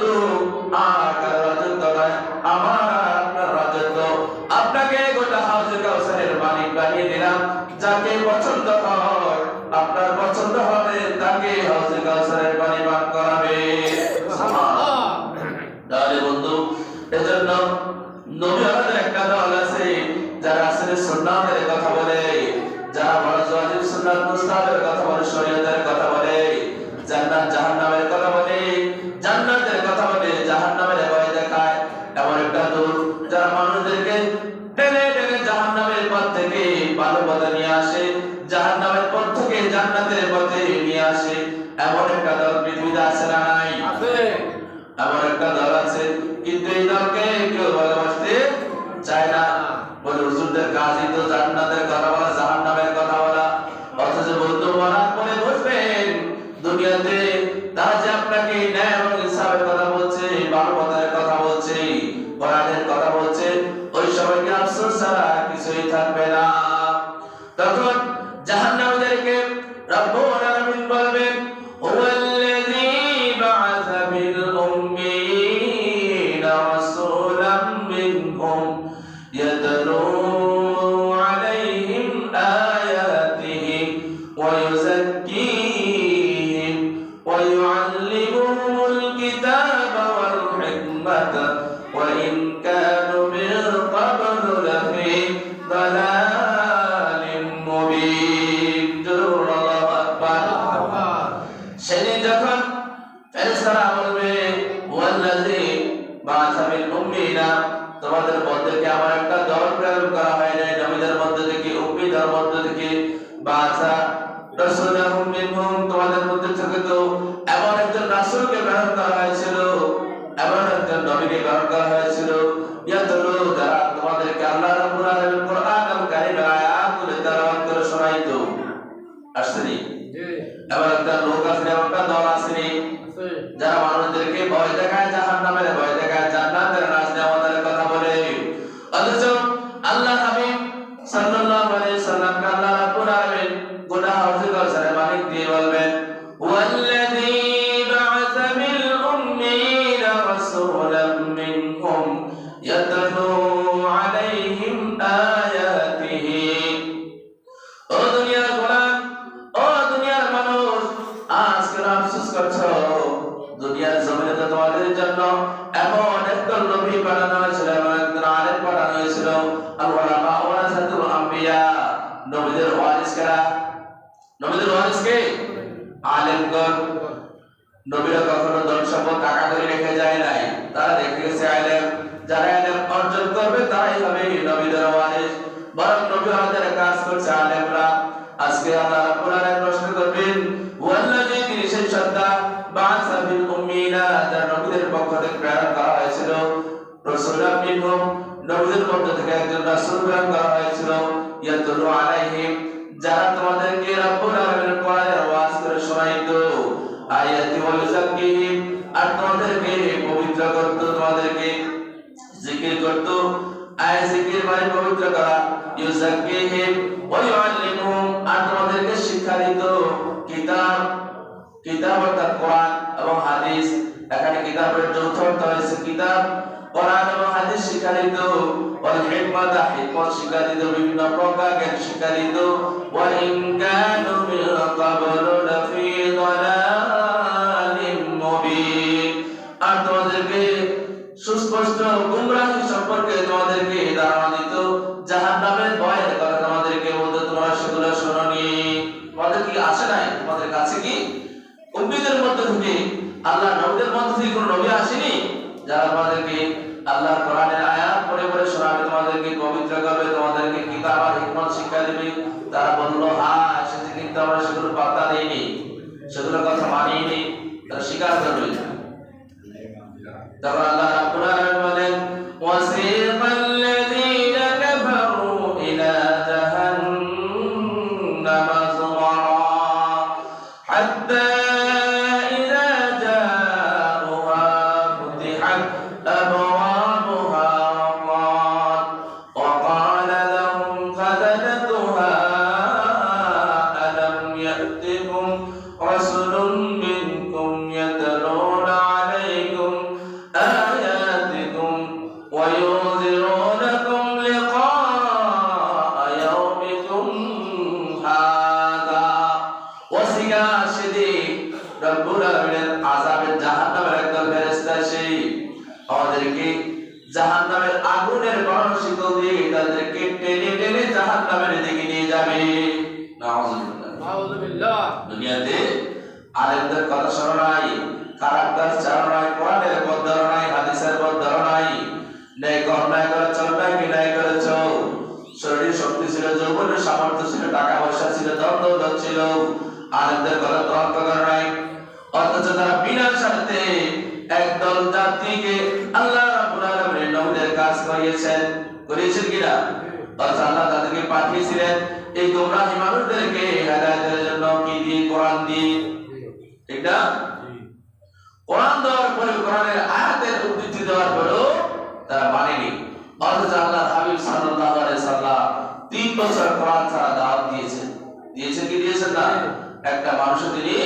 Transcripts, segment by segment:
রাজত্ব আর কারো রাজত্ব নয়, আমার আপনার রাজত্ব। আপনাকে গোটা হাউজে কাউসারের মালিক বানিয়ে দিলাম। যাকে পছন্দ হয়, আপনার পছন্দ হবে, তাকে হাউজে কাউসারের পানি পান করাবে। তাহলে বন্ধু, এজন্য নবী আমাদের একটা দল আছে যারা আসলে সুন্নাতের কথা বলে, যারা ফরজ ওয়াজিব সুন্নাত মুস্তাহাবের কথা বলে, শরীয়তের কথা বলে, জান্নাত জাহান্নামের কথা বলে, জান্নাতের কথা বলে, জাহান্নামের ভয় দেখায়। এমন একটা দল যারা মানুষদেরকে টেনে টেনে জাহান্নামের পথ থেকে ভালো পথে নিয়ে আসে, জাহান্নামের পথ থেকে জান্নাতের পথে নিয়ে আসে। এমন একটা দল পৃথিবীতে আছে না নাই? আছে। এমন একটা দল আছে, কিন্তু এই দলকে কেউ ভালোবাসতে চায় না। বলে হুজুরদের কাজই তো জান্নাতের কথা বলা, জাহান্নামের কথা বলা। অথচ বন্ধু মরার পরে বসবেন দুনিয়াতে, তারা যে আপনাকে ন্যায় এবং ইনসাফের কথা বলছে, ভালো পথের কথা বলছে, কোরআনের কথা বলছে, ওই সময়কে আফসোস ছাড়া কিছুই থাকবে না। তখন জাহান্নামীদেরকে রব্বুল আলামিন বলবেন, হুয়াল্লাযী বা'আসা ফিল উম্মিয়িনা রাসূলাম মিনহুম ইয়াতলু আলাইহিম আয়াতিহি ওয়া ইউযাক্কিহিম ওয়া ইউআল্লিমুহুমুল কিতাবা ওয়াল হিকমাতা ওয়া ইন কানু মিন ক্বাবলু লাফি দালালিন মুবিন। আল্লাহু আকবার। সেদিন যখন ফেরেশতারা বলবে, ওয়াল্লাযী বা'আসা ফিল উম্মিয়িনা, তোমাদের মধ্যে থেকে আমার একটা দল প্রেরণ করা হয় নাই, নবীদের মধ্যে থেকে, উম্মীদের মধ্যে থেকে, বা'আসা রাসূলাহুম মিনহুম, তোমাদের মধ্যে থেকে তো এমন একজন রাসূলকে প্রেরণ করা হয়েছিল, এমন একজন নবীকে প্রেরণ করা হয়েছিল, ইয়াতলু, যারা তোমাদেরকে আল্লাহ রাব্বুল আলামিন কোরআনুল কারীমের আয়াতগুলো তেলাওয়াত করে শোনাইতো। আসেনি? এমন একটা লোক আছে, এমন একটা দল আসেনি যারা মানুষদেরকে ভয় দেখায়, জাহান্নামের ভয় দেখায়, জান্নাতের নাজ নেওয়াদের কথা বলে। অথচ আল্লাহ হাবিব সাল্লাল্লাহু আলাইহি সাল্লামকে আল্লাহ রাব্বুল আলামিন গোটা হাউজে কাউসারের মালিক দিয়ে বলবেন, ওয়াল্লাযী বা'আসা ফিল উম্মিয়িনা রাসূলাম মিনহুম ইয়াতলু আলাইহিম আয়াতিহি। ও দুনিয়ার গোলাম, ও দুনিয়ার মানুষ, আজকে আফসোস করছো, দুনিয়ার জমিনে তো তোমাদের জন্য এমন একজন নবী পাঠানো হয়েছিল, এমন একজন আলেম পাঠানো হয়েছিল। আল উলামা ওয়ারাসাতুল আম্বিয়া, নবীদের ওয়ারিস কারা? নবীদের ওয়ারিস কে? আলেমগণ। নবীরা কখনো ধন সম্পদ টাকা করে রেখে যায় নাই, তারা রেখে গেছে আলেম। যারা আলেম অর্জন করবে তারাই হবে নবীদের ওয়ারিস। বরং নবী আমাদের কাজ করছে আলেমরা। আজকে আল্লাহ রাব্বুল আলামিন প্রশ্ন করবেন, ওয়াল্লাযী, তিনি সেই সত্তা, বা'আসা ফিল উম্মিয়িনা, যারা নবীদের পক্ষ থেকে প্রেরণ করা হয়েছিল, রাসূলাম মিনহুম, নবীদের মধ্য থেকে একজন রাসূল প্রেরণ করা হয়েছিল, ইয়াতলু আলাইহিম, যারা তোমাদেরকে রাব্বুল আলামিনের কোরআনের ওয়াজ করে শোনাইতো, আয়াতি ওয়া ইউযাক্কিহিম, আর তোমাদেরকে পবিত্র করত, তোমাদেরকে জিকির করত। আয়াত জিকির মানে পবিত্র করা, ইউযাক্কিহিম ওয়া ইউআল্লিমুহুম, আর তোমাদেরকে শিক্ষা দিত কিতাব, কিতাব অর্থাৎ কোরআন এবং হাদিস। এখানে কিতাবের যৌথ অর্থ হয়েছে কিতাব, কোরআন এবং হাদিস শিক্ষা দিত। ওয়াল হিকমাতা, হিকমত শিক্ষা দিত, বিভিন্ন প্রকার জ্ঞান শিক্ষা দিত। ওয়া ইন কানু মিন ক্বাবলু লাফি দালালিন মুবিন, আর তোমাদেরকে সুস্পষ্ট গুমরাহি সম্পর্কে তোমাদেরকে ধারণা দিত, জাহান্নামের ভয়ের কথা তোমাদেরকে বলতো, তোমরা সেগুলো শোনোনি। তোমাদের কি আসে নাই? তোমাদের কাছে কি উম্মীদের মধ্যে থেকে, আল্লাহ নবীদের মধ্যে থেকে কোনো নবী আসেনি যারা তোমাদেরকে আল্লাহর কোরআনের আয়াত পড়ে পড়ে শোনাবে, তোমাদেরকে পবিত্র করবে, তোমাদেরকে কিতাব আর হিকমত শিক্ষা দিবে? তারা বললো, হ্যাঁ এসেছে, কিন্তু আমরা সেগুলো পাত্তা দেইনি, সেগুলো কথা মানিনি, তারা স্বীকার করবে। তখন আল্লাহ রাব্বুল আলামিন বলেন, ওয়াসিকাল্লাযীনা কাফারু ইলা জাহান্নামা যুমারা হাত্তা ইযা জাউহা ফুতিহাত আবওয়াবুহা ওয়া ক্বালা লাহুম খাযানাতুহা আলাম ইয়া'তিকুম রাসূলুম মিনকুম ইয়াতলুনা আলাইকুম আমাদেরকে জাহান্নামের আগুনের গরম শিকল দিয়ে তাদেরকে টেনে টেনে জাহান্নামের দিকে নিয়ে যাবে। নাউযুবিল্লাহ। দুনিয়াতে আলেমদের কথা শোনা নাই, খারাপ কাজ চালা নাই, কোরআনের পথ ধরা নাই, হাদিসের পথ ধরা নাই, অন্যায় করেছ, অন্যায়কে ন্যায় করেছ, শরীর শক্তি ছিল, যৌবনের সামর্থ্য ছিল, টাকা পয়সা ছিল, দ্বন্দ্ব ছিল, আলেমদের কথা তোয়াক্কা করে নাই। অথচ তারা বিনা স্বার্থে একদল জাতিকে আল্লাহ রাব্বুল আলামিন নবীদের কাজ করিয়েছেন কিনা? অথচ আল্লাহ তাদেরকে পাঠিয়েছিলেন এই গোমরাহী মানুষদেরকে হেদায়েতের জন্য কি দিয়ে? কোরআন দিয়ে। ঠিক না? কোরআন দেওয়ার পরে, কোরআনের আয়াতের উদ্ধৃতি দেওয়ার পরেও তারা মানেনি। অথচ আল্লাহ হাবিব সাল্লাল্লাহু আলাইহি সাল্লাম 3 বছর কোরআন ছাড়া দাওয়াত দিয়েছেন। দিয়েছেন কি দিয়েছেন না? একটা মানুষও তিনি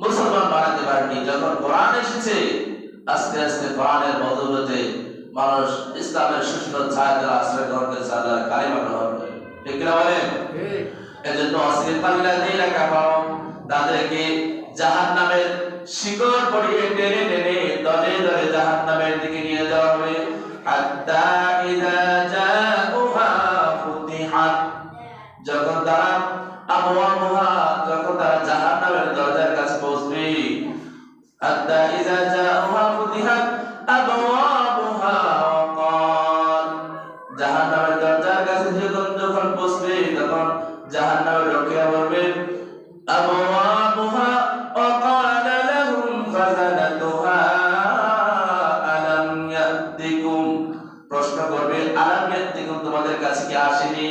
মুসলমান বানাতে পারেনি। যখন কোরআন এসেছে, আস্তে আস্তে কোরআনের বদৌলতে মানুষ ইসলামের সুন্দর ছায়াতলে আশ্রয় গ্রহণ করেছে, আল্লাহর কালিমা গ্রহণ করে। ঠিক না বলেন? এজন্য অসিফাল্লাযীনা কাফারু, তাদেরকে জাহান্নামের শিকড় পরিয়ে টেনে টেনে দলে দলে জাহান্নামের দিকে নিয়ে যাওয়া হবে। হাত্তা ইযা জাউহা ফুতিহাত, যখন তারা আবওয়াবুহা, যখন তারা জাহান্নামের দরজার কাছে পৌঁছবে। হাত্তা ইযা জাউহা ফুতিহাত আবওয়াবুহা ওয়া ক্বাল, জাহান্নামের দরজার কাছে যখন পৌঁছবে, তখন জাহান্নামের লোকেরা বলবে আবওয়াবুহা ওয়া ক্বাল লাহুম খাযানাতুহা আলাম ইয়াতিকুম, প্রশ্ন করবে আলাম ইয়াতিকুম, তোমাদের কাছে কি আসেনি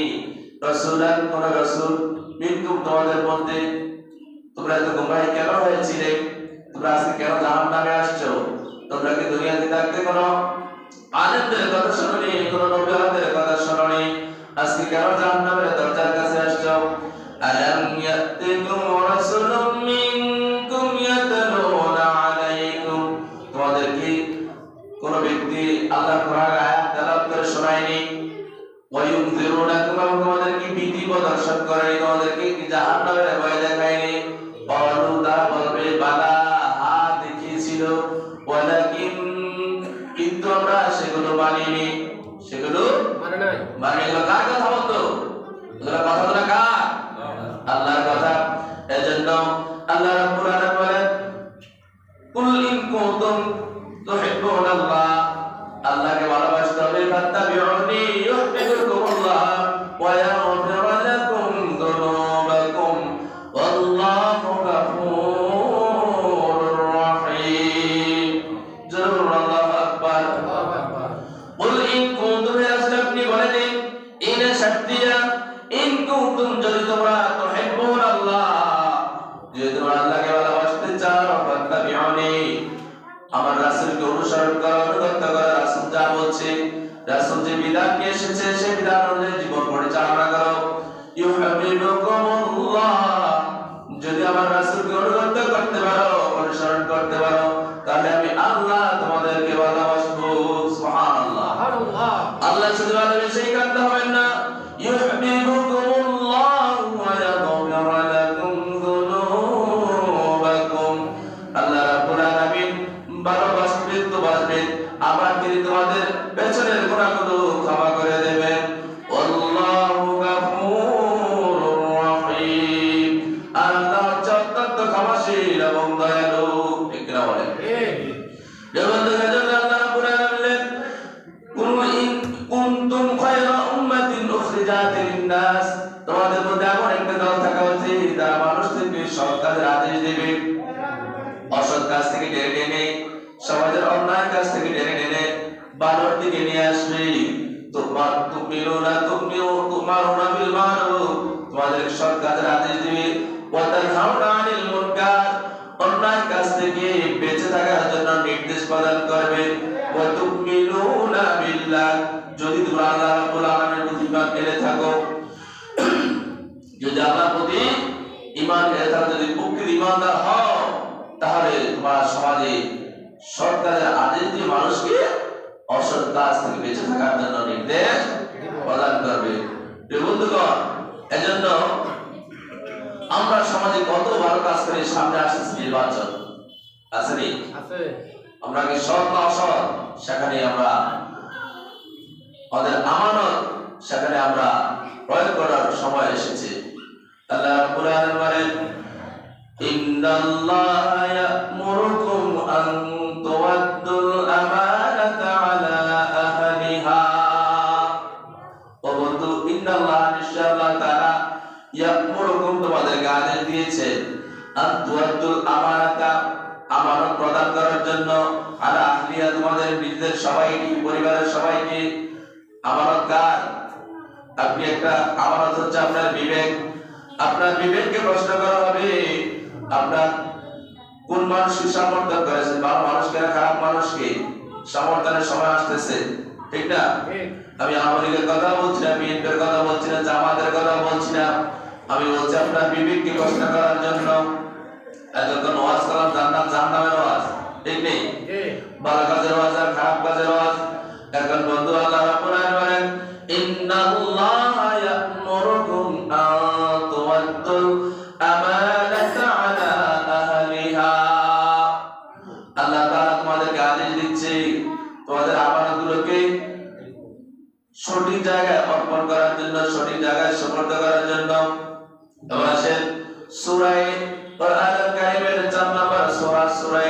রাসূলান, কোন রাসূল, মিনকুম, তোমাদের মধ্যে? তোমরা এত গোমরাহ কেন হয়েছিলে? তোমরা আজকে কেন জাহান্নামে আসছো? তোমরা কি দুনিয়াতে থাকতে কোনো আলেমদের কথা শুনোনি, কোনো নবীদের কথা শুনোনি? আজকে কেন জাহান্নামের দরজার কাছে আসছো? আলাম ইয়াতিকুম রাসূলুম মিনকুম ইয়াতলুনা আলাইকুম, তোমাদের কি কোন ব্যক্তি আল্লাহর কোরআনের আয়াত তেলাওয়াত করে শোনায়নি? ওয়ায়ুনযিরুনাকুম, তোমাদের কি ভীতি প্রদর্শন করেনি? তোমাদেরকে কি জাহান্নামের ভয় দেখায়নি? ক্বালু, তারা বলবে বালা, হ্যাঁ দেখিয়েছিল, ওয়ালাকিন, কিন্তু আমরা সেগুলো মানিনি। সেগুলো মানে নাই। মানে এগুলো কার কথা বলতো? এগুলো কথাগুলো কার? আল্লাহর কথা। এজন্য আল্লাহ রাব্বুল আলামিন বলেন কুল ইন কুনতুম তুহিব্বুনাল্লাহ, আল্লাহকে ভালোবাসতে হবে, ফাত্তাবিউনি ইউহিব্বুকুমুল্লাহ ওয়া ইয়াগফির লাকুম যুনুবাকুম ওয়াল্লাহু গফুরুর রহিম। জোরে আল্লাহু আকবার। কুল ইন কুনতুম, আপনি বলে দিন, ইন শারতিয়া, ইন কুনতুম, যদি তোমরা তুহিব্বুনাল্লাহ, যদি তোমরা আল্লাহকে ভালোবাসতে চাও, ফাত্তাবিউনি, আমার রাসূলকে অনুসরণ করো, অনুগত করো। রাসূল যা বলছে, রাসূল যে বিধান নিয়ে এসেছে, সেই বিধান অনুযায়ী জীবন পরিচালনা করো। ইউহিব্বুকুমুল্লাহ, যদি আমার রাসূলকে অনুগত করতে পারো, অনুসরণ করতে পারো, তাহলে আমি আল্লাহ তোমাদেরকে ভালোবাসবো। সুবহানাল্লাহ। আল্লাহ শুধু ভালোবেসেই কাঁদতে হবেন না, ইউহিব্বুকুমুল্লাহ ওয়া ইয়াগফির লাকুম যুনুবাকুম, আল্লাহ রাব্বুল আলামিন ভালোবাসবেন তো বাসবেন, আবার তিনি তোমাদের পেছনের গুনাহগুলো ক্ষমা করে দেবেন। আল্লাহু গফুরুর রহিম, আল্লাহ অত্যন্ত ক্ষমাশীল এবং দয়ালু। ঠিক না বলেন? আল্লাহ রাব্বুল আলামিন কুল ইন কুনতুম খায়রা উম্মাতিন উখরিজাত লিন-নাস, তোমাদের মধ্যে এমন একটা দল থাকা উচিত যারা মানুষদেরকে সৎ কাজের আদেশ দেবে, অসৎ কাজ থেকে টেনে টেনে, সমাজের অন্যায় কাজ থেকে টেনে টেনে ভালোর দিকে নিয়ে আসবে। তুমারুনা বিল মারুফ, তোমাদের সৎ কাজের আদেশ দিবে। ওয়া তানহাউনা আনিল মুনকার, অন্যায় কাজ থেকে বেঁচে থাকার জন্য নির্দেশ প্রদান করবে। ওয়া তুমিনুনা বিল্লাহ, যদি তোমরা আল্লাহ রাব্বুল আলামিনের প্রতি ঈমান এনে থাকো, যদি আল্লাহর প্রতি ঈমান এনে থাকো, যদি প্রকৃত ঈমানদার হও, তাহলে তোমার সমাজে সৎ কাজের আদেশ দিয়ে মানুষকে অসৎ কাজ থেকে বেঁচে থাকার জন্য নির্দেশ প্রদান করবে। বন্ধুগণ, এজন্য আমরা সমাজে কত ভালো কাজ করি, সামনে আসছে নির্বাচন, আসেনি? আমরা কি সৎ না অসৎ, সেখানে আমরা আমাদের আমানত সেখানে আমরা প্রয়োগ করার সময় এসেছে। আল্লাহ রাব্বুল আলামিন বলেন, ইন্নাল্লাহা ইয়া'মুরুকুম আন তুওয়াদ্দুল আমানাতা আলা আহলিহা। ও বন্ধু, ইন্নাল্লাহা নিশ্চয় আল্লাহ তাআলা ইয়া'মুরুকুম তোমাদেরকে আদেশ দিয়েছে আন তুওয়াদ্দুল আমানাতা আমানত প্রদান করার জন্য আলা আহলিহা তোমাদের নিজেদের সবাইকে, পরিবারের সবাইকে। আমানত কার? আপনি একটা আমানত হচ্ছে আপনার বিবেক। আপনার বিবেককে প্রশ্ন করা হবে, আপনার কোন মানুষকে সমর্থন করেছেন, ভালো মানুষকে না খারাপ মানুষকে? সমর্থনের সময় আসতেছে, ঠিক না? আমি আওয়ামী লীগের কথা বলছি না, বিএনপির কথা বলছি না, জামাতের কথা বলছি না, আমি বলছি আপনার বিবেককে প্রশ্ন করার জন্য। এতক্ষণ ওয়াজ করলাম জান্নাত জাহান্নামের ওয়াজ, ঠিক নেই? ভালো কাজের ওয়াজ আর খারাপ কাজের ওয়াজ। এখন বন্ধু আল্লাহ রাব্বুল আলামিন বলেন, ইন্নাল্লাহা ইয়া'মুরুকুম আন তুওয়াদ্দুল আমানাতা আলা আহলিহা। আল্লাহ তাআলা তোমাদেরকে আদেশ দিচ্ছে তোমাদের আমানতগুলোকে সঠিক জায়গায় অর্পণ করার জন্য, সঠিক জায়গায় সুপর্দ করার জন্য। এবার আসেন সূরা কোরআনুল কারীমের 4 নম্বর সূরা, সূরা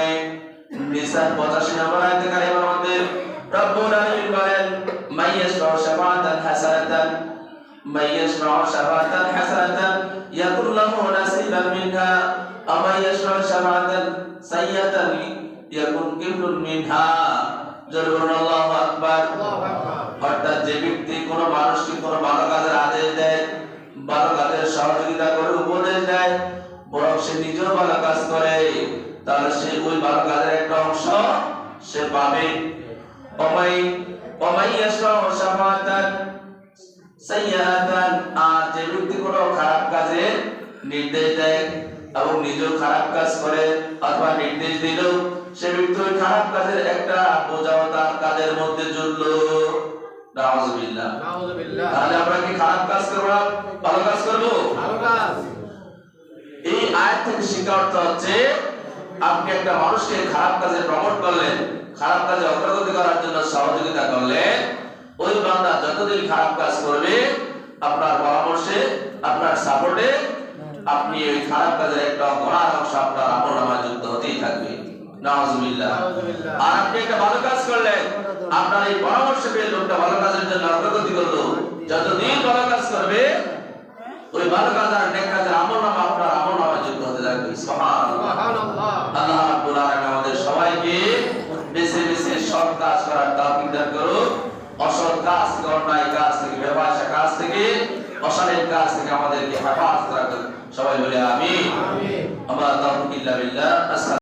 নিসা 85 নম্বর আয়াতে কারিমার মধ্যে রব্বুল আলামিন বলেন, মাইয়াশফাউ শাফাআতান হাসানাতান, মাইয়াশফাউ শাফাআতান হাসানাতান ইয়াকুল লাহু নাসিবান মিনহা, ওয়া মাইয়াশফাউ শাফাআতান সাইয়্যাতান ইয়াকুন কিফলুন মিনহা। জোরে আল্লাহু আকবার। অর্থাৎ যে ব্যক্তি কোন মানুষকে কোন ভালো কাজের আদেশ দেয়, ভালো কাজের সহযোগিতা করে, উপদেশ দেয়, বরং সে নিজেও ভালো কাজ করে, তাহলে সে ওই ভালো কাজের একটা অংশ সে পাবে। আর যে ব্যক্তি কোনো খারাপ কাজে নির্দেশ দেয় এবং নিজেও খারাপ কাজ করে অথবা নির্দেশ দিল, সে ব্যক্তি ওই খারাপ কাজের একটা বোঝাও তার কাজের মধ্যে জুড়লো। নাউযুবিল্লাহ। তাহলে আমরা কি খারাপ কাজ করব না ভালো কাজ করব? ভালো কাজ। এই আয়াত থেকে শিক্ষা অর্থ হচ্ছে, আপনি একটা মানুষকে খারাপ কাজে প্রমোট করলেন, খারাপ কাজে অগ্রগতি করার জন্য সহযোগিতা করলেন, ওই বান্দা যতদিন খারাপ কাজ করবে আপনার পরামর্শে, আপনার সাপোর্টে, আপনি ওই খারাপ কাজের একটা গুনাহ অংশ আপনার আমলনামায় যুক্ত হতেই থাকবে। নাউযুবিল্লাহ। আর আপনি একটা ভালো কাজ করলেন, আপনার এই পরামর্শ পেয়ে লোকটা ভালো কাজের জন্য অগ্রগতি করলো, যতদিন ভালো কাজ করবে ওই ভালো কাজ আর নেক কাজের আমলনামা আপনার আমলনামায় যুক্ত হতে থাকবে। সুবহানাল্লাহ। আল্লাহ রাব্বুল আলামিন আমাদের সবাইকে বেছে বেছে সৎ কাজ করার তৌফিক দান করুন। অসৎ কাজ থেকে, অন্যায় কাজ থেকে, ব্যবসা কাজ থেকে, অশালীন কাজ থেকে আমাদেরকে হেফাজত রাখুন। সবাই বলে আমিন। আমিন। আমরা তাওফিক ইল্লা বিল্লাহ।